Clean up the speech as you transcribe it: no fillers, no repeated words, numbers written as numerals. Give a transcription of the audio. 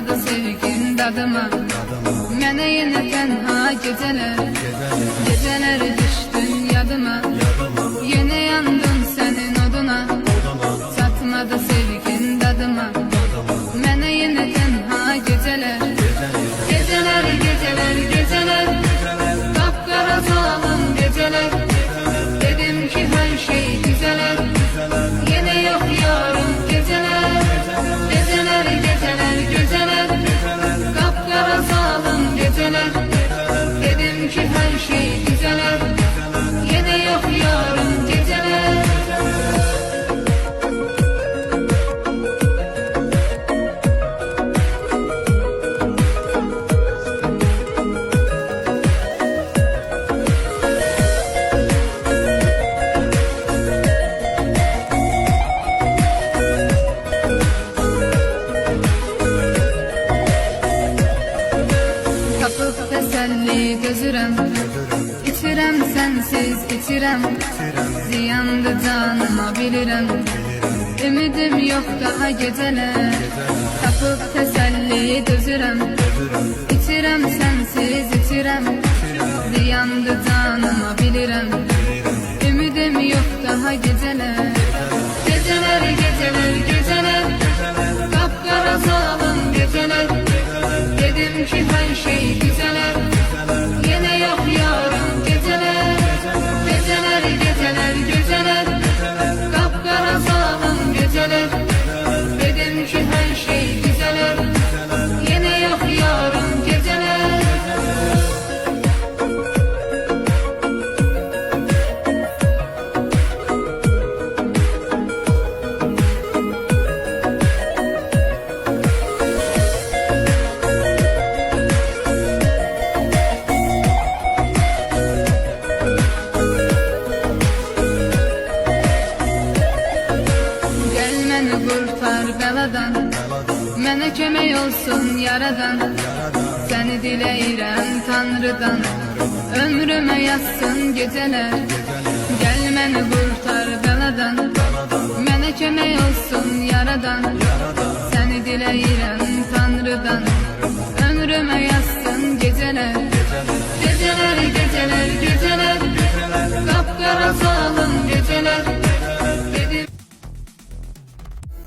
Çatmadı sevgin dadıma, mənə yenə tənha gecələr. Gecələr düşdün yadıma, yenə yandın sənin oduna. Çatmadı sevgin dadıma, mənə yenə tənha gecələr. Gecələr, gecələr, gecələr, qapqara zalım gecələr. Dedim ki hər şey düzələr, yenə yox yarım gecələr. Gecələr, gecələr, gecələr, qapqara zalım gecələr. Dedim ki hər şey düzələr, yenə yox yarım gecələr. Tapıb təsəlli gözürəm, İçirəm sənsiz içirəm, ziyandı canıma bilirəm. Ümidim yox daha gecələr. Tapıb təsəlli gözürəm, İçirəm sənsiz içirəm, ziyandı canıma bilirəm. Ümidim yox daha gecələr. Gecələr, gecələr, gecələr, qapqara zalım gecələr. Dedim ki hər şey güzələr, yenə yox yarım gecələr. Gecələr, gecələr, gecələr, qapqara zalım gecələr. Dedim ki hər şey güzələr, yenə yox yarım gecələr. Qurtar bəladan, mənə kömək olsun yaradan. Səni diləyirəm Tanrıdan, ömrümə yazsın gecələr. Gəl məni qurtar bəladan, mənə kömək olsun yaradan. Səni diləyirəm Tanrıdan, ömrümə yazsın gecələr. Gecələr, gecələr, gecələr,